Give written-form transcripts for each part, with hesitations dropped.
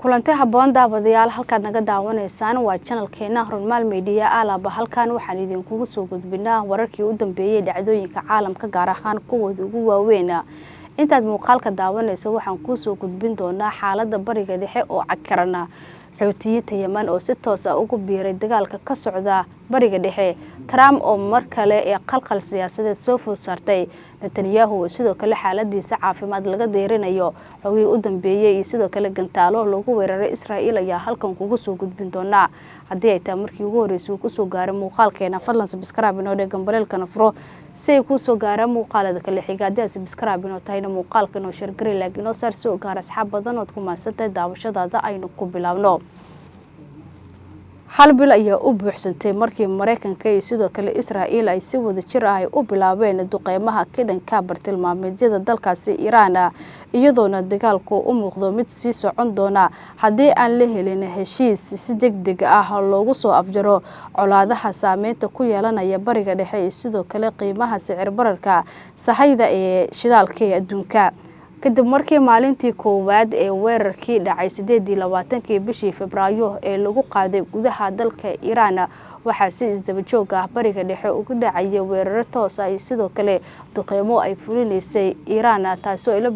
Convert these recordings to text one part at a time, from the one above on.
kulanti haboon daawadayaal halkaad naga daawanaysaan waa channelkeena Hormaal Media alaba halkan waxaan idinkugu soo gudbinaa wararkii u dambeeyay dhacdooyinka caalamka gaar ahaan kuwa ugu waaweyn intaad muuqaalka daawanayso waxaan ku soo gudbin doonaa xaaladda bariga dhexe oo cakarana xoutiyiinta Yemen oo si toos ah ugu biiray dagaalka ka socda bariga dhexe Trump oo mar kale ee qalqal siyaasadeed soo food saartay Netanyahu sidoo kale xaaladiisa caafimaad laga deerinayo xogii u dambeeyay iyo sidoo kale gantaalo lagu weeraray Israa'iil ayaa halkan kugu soo gudbin doona hadii ay tahay markii ugu horeysay ku soo gaaray muuqaalkeena fadlan subscribe inoo dhig gambareelkana furo si ay ku soo gaaraan muuqaalada kale xigaadada subscribe inoo tahayna muuqaalka inoo share garay laakiin oo saar soo gaar asxaab badan oo ku maasantay daawashadaada aynu ku bilaabno hal bil ayaa u buuxsantay markii Mareykanka iyo sidoo kale Israa'iil ay si wada jir ah u bilaabeen duqeymaha ka dhanka bartilmaameedyada dalkaasi Iran iyadoona dagaalku u muuqdo mid sii socon doona hadii aan la helin heshiis si degdeg ah loogu soo afjaro colaadaha saameynta ku yeelanaya bariga dhexe iyo sidoo kale qiimaha sicir bararka sahayda ee shidaalka adduunka kadib markii maalintii koowaad ee weerarkii dhacay 28 bishii Febraayo ee lagu qaaday gudaha dalka Iran waxa si isdaba joog ah bariga dhexe ugu dhacay weerar toos ah sidoo kale duqeymo ay fulinaysay Iran taasoo ay la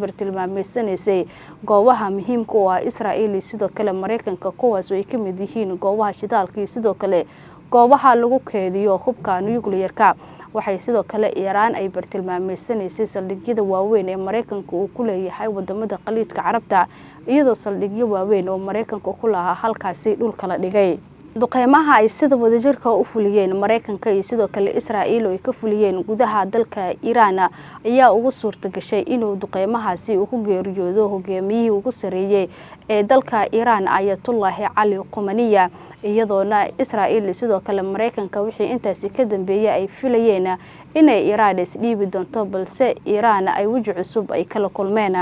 bartilmaameedsanaysay goobaha muhiimka ah Israa'iil sidoo kale Mareykanka kuwaas oo ay ka mid yihiin goobaha shidaalka sidoo kale goobaha lagu keediyo hubka nuclear-ka waxay sidoo kale Iran ay bartilmaameedsanaysay saldhigyada waaweyn ee Mareykanka uu ku leeyahay wadamada Khaliijka Carabta iyadoo saldhigyo waaweyn oo Mareykanka ku lahaa halkaasi dhulka la dhigay duqeymaha ay sida wadajirka u fuliyeen Mareykanka iyo sidoo kale Israa'iil oo ay ka fuliyeen gudaha dalka Iran ayaa ugu suurta gashay inuu duqeymahaasi uu ku geeriyoodo hogaamiyihii ugu sareeyay ee dalka Iran Ayatollah Ali Khamenei iyadoona Israa'iil sidoo kale Mareykanka wixii intaasi ka dambeeyay ay filayeen inay Iran isdhiibi doonto balse Iran ay waji cusub ay kala kulmeen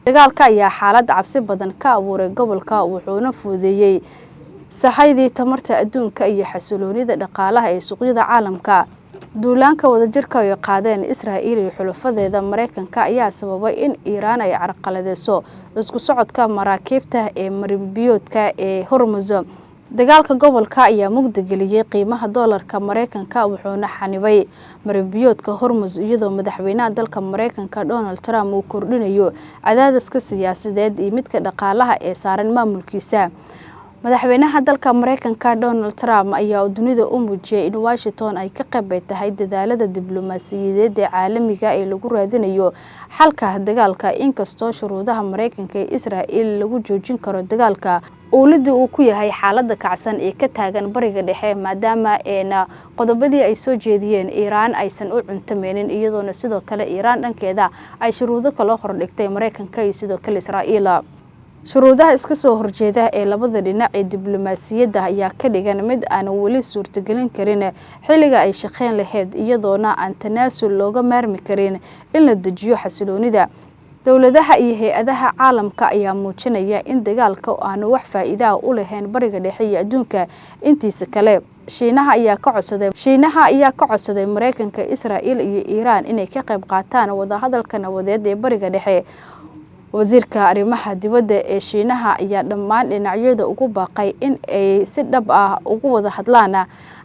dagaalka ayaa xaalad cabsi badan ka abuuray gobolka wuxuuna fuudeeyay sahaydii tamarta adduunka iyo xasiloonida dhaqaalaha ee suuqyada caalamka duulaanka wadajirka ay qaadeen Israa'iil iyo xulafadeeda Mareykanka ayaa sababay in Iran ay carqaladeyso isku socodka maraakiibta ee marinbiyoodka ee Hormuz dagaalka gobolka ayaa mugdi geliyay qiimaha dollarka Mareykanka wuxuuna xanibay marinbiyoodka Hormuz iyadoo madaxweynaha dalka Mareykanka Donald Trump uu kordhinayo cadaadiska siyaasadeed iyo midka dhaqaalaha ee saaran maamulkiisa madaxweynaha dalka Mareykanka Donald Trump ayaa dunida u muujiyay in Washington ay ka qayb tahay dadaalada diblomaasiyadeed ee caalamiga ee lagu raadinayo xalka dagaalka inkastoo shuruudaha Mareykanka ee Israa'iil lagu joojin karo dagaalka owladii uu ku yahay xaaladda kacsan ee ka taagan bariga dhexe maadaama qodobadii ay soo jeediyeen Iran aysan u cuntameenin iyadoona sidoo kale Iran dhankeeda ay shuruudo kala hordhigtay Mareykanka iyo sidoo kale Israa'iil shuruudaha iska soo horjeeda ee labada dhinac ee diblomaasiyadda ayaa ka dhigan mid aan wali suurtagelin karin xilliga ay shaqeyn lahayd iyadoona aan tanaasul looga maarmi karin in la dejiyo xasiloonida dawladaha iyo hay'adaha caalamka ayaa muujinaya in dagaalka aan wax faa'iido u lahayn bariga dhexe iyo adduunka intiisa kale Shiinaha ayaa ka codsaday Mareykanka Israa'iil iyo Iran inay ka qayb qaataan wada hadalka nabadeed ee bariga dhexe wasiirka arrimaha dibadda ee Shiinaha ayaa dhammaan dhinacyada ugu baaqay in ay si dhab ah ugu wada hadlaan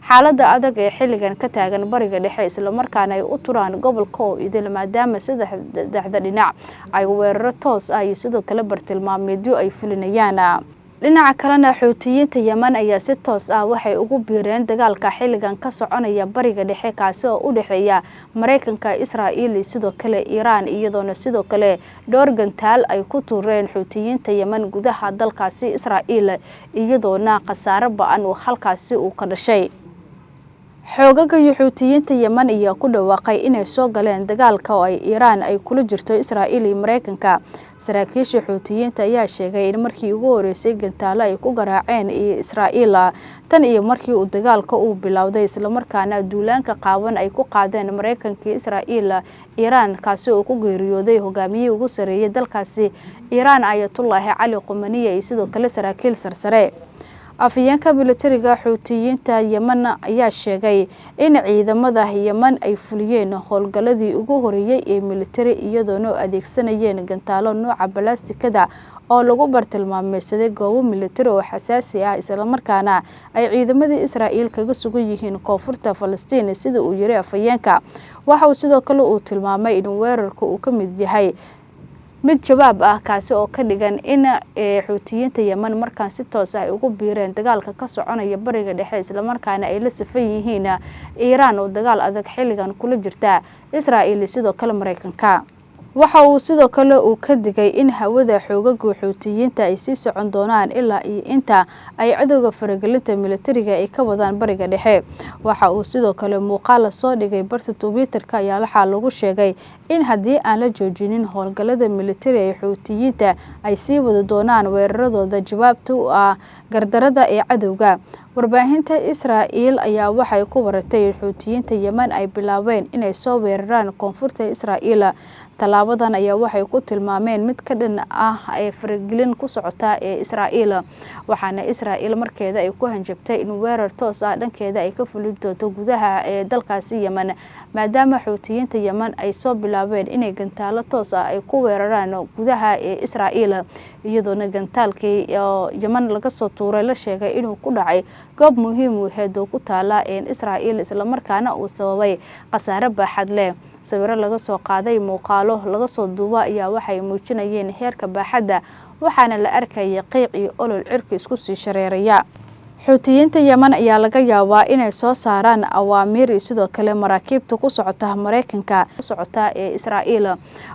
xaaladda adag ee xilligan ka taagan bariga dhexe isla markaana ay u turaan gobolka oo idil maadaama saddexda dhinac ay weeraro toos ah iyo sidoo kale bartilmaameedyo ay fulinayaan dhinaca kalena xoutiyiinta Yemen ayaa si toos ah waxay ugu biireen dagaalka xilligan ka soconaya bariga dhexe kaasi oo u dhaxeeya Mareykanka Israa'iil sidoo kale Iran iyadoona sidoo kale dhowr gantaal ay ku tuureen xoutiyiinta Yemen gudaha dalkaasi Israa'iil iyadoona khasaare ba'an oo halkaasi uu ka dhashay xoogaga xoutiyiinta Yemen ayaa ku dhawaaqay inay soo galeen dagaalka oo ay Iran ay kula jirto Israa'iil iyo Mareykanka saraakiisha xoutiyiinta ayaa sheegay in markii ugu horeysay gantaalo ay ku garaaceen Israa'iil tan iyo markii uu dagaalka uu bilowday isla markaana duulaanka qaawan ay ku qaadeen Mareykanka iyo Israa'iil Iran kaasi oo ku geeriyooday hogaamiyihii ugu sareeyay dalkaasi Iran Ayatollah Ali Khamenei iyo sidoo kale saraakiil sarsare afhayeenka militariga Xuutiyiinta Yemen ayaa sheegay in ciidamada Yemen ay fuliyeen howlgaladii ugu horeeyay ee militari iyadoo adeegsanayeen gantaalo nooca balastikada oo lagu bartilmaameedsaday goobo militari oo xasaasi ah isla markaana ay ciidamadii Israa'iil kaga sugan yihiin koonfurta Falastiin sida uu yiri afhayeenka. Waxa uu sidoo kale uu tilmaamay in weerarku uu ka mid yahay mid jawaab ah kaasi oo ka dhigan in Xuutiyiinta Yemen markaan si toos ah ugu biireen dagaalka ka soconaya bariga dhexe isla markaana ay la safan yihiin Iiraan oo dagaal adag xilligan kula jirta Israa'iil sidoo kale Mareykanka. waxa uu sidoo kale uu ka digay in hawada xoogaga Xuutiyiinta ay sii socon doonaan ilaa inta ay cadowga faragelinta militariga ay ka wadaan bariga dhexe. Waxa uu sidoo kale muuqaal soo dhigay barta Twitter-ka ayaa lagu sheegay in haddii aan la joojinin howlgalada militari ee Xuutiyiinta ay sii wada doonaan weeraradooda jawaabta u ah gardarada ee cadowga. Warbaahinta Israa'iil ayaa waxay ku waratay in Xuutiyiinta Yemen ay bilaabeen inay soo weeraraan koonfurta Israa'iil. Talaabadan ayaa waxay ku tilmaameen mid ka dhan ah ee faragelin ku socota ee Israa'iil, waxaana Israa'iil markeeda ay ku hanjabtay in weerar toos ah dhankeeda ay ka fulin doonto gudaha ee dalkaasi Yemen, maadaama Xuutiyiinta Yemen ay soo bilaabeen inay gantaalo toos ah ay ku weeraraan gudaha ee Israa'iil, iyadoo gantaalkii Yemen laga soo tuuray la sheegay inuu ku dhacay goob muhiim u ah oo ku taala Israa'iil isla markaana uu sababay khasaare baaxad leh. sawiro laga soo qaaday muuqaalo laga soo duubay ayaa waxay muujinayeen heerka baaxadda, waxaana la arkayay qiiq iyo olol cirka isku sii shareeraya. Xuutiyiinta Yemen ayaa laga yaabaa inay soo saaraan awaamiir sidoo kale maraakiibta ku socota Mareykanka ku socota ee Israa'iil,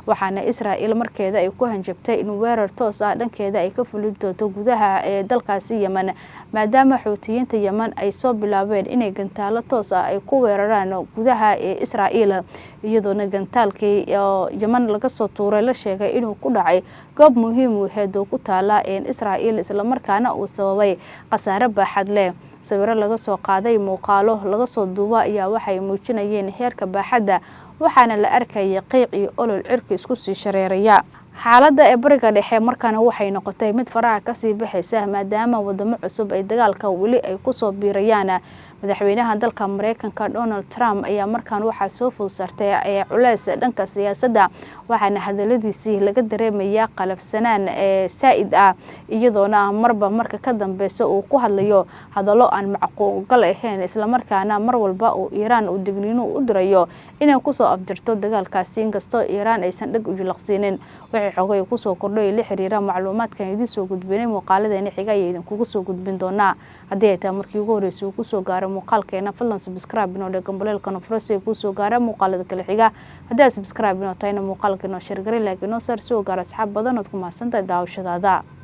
waxaana Israa'iil markeeda ay ku hanjabtay in weerar toos ah dhankeeda ay ka fulin doonto gudaha ee dalkaasi Yemen, maadaama Xuutiyiinta Yemen ay soo bilaabeen inay gantaalo toos ah ay ku weeraraan gudaha ee Israa'iil, iyadoo gantaalkii Yemen laga soo tuuray la sheegay inuu ku dhacay goob muhiim u ah oo ku taala Israa'iil isla markaana uu sababay khasaare baaxad leh. sawiro laga soo qaaday muuqaalo laga soo duubay ayaa waxay muujinayeen heerka baaxadda, waxaana la arkayay qiiq iyo olol cirka isku sii shareeraya. xaaladda ee bariga dhexe markaana waxay noqotay mid faraha ka sii baxaysa maadaama wadamo cusub ay dagaalka weli ay ku soo biirayaan. madaxweynaha dalka Mareykanka Donald Trump ayaa markaan waxa soo food saartay culays dhanka siyaasadda, waxaana hadaladiisii laga dareemayaa qalafsanaan saa'id ah, iyadoona marba marka ka dambaysa uu ku hadlayo hadallo aan macquul ahayn isla markaana mar walba uu Iiraan u digniino u dirayo inay ku soo afdirto dagaalkaasi inkastoo Iiraan aysan dhag u jilaqsiinin. waxay xogay ku soo kordhay la xiriira macluumaadkan idin soo gudbinay muuqaaladeena xiga ay idin kugu soo gudbin doonaa. haddii ay tahay markii ugu horeysay uu ku soo gaaro muuqaalkeena fadlan subscribe inoo dhig gambaleelka nafroos ee ku soo gaara muuqaalada kale xiga. haddii aad subscribe inoo tahayna muuqaalkeena share garay laakiin noo saar si uu gaaro asxaab badan oo ku mahadsantahay daawashadaada.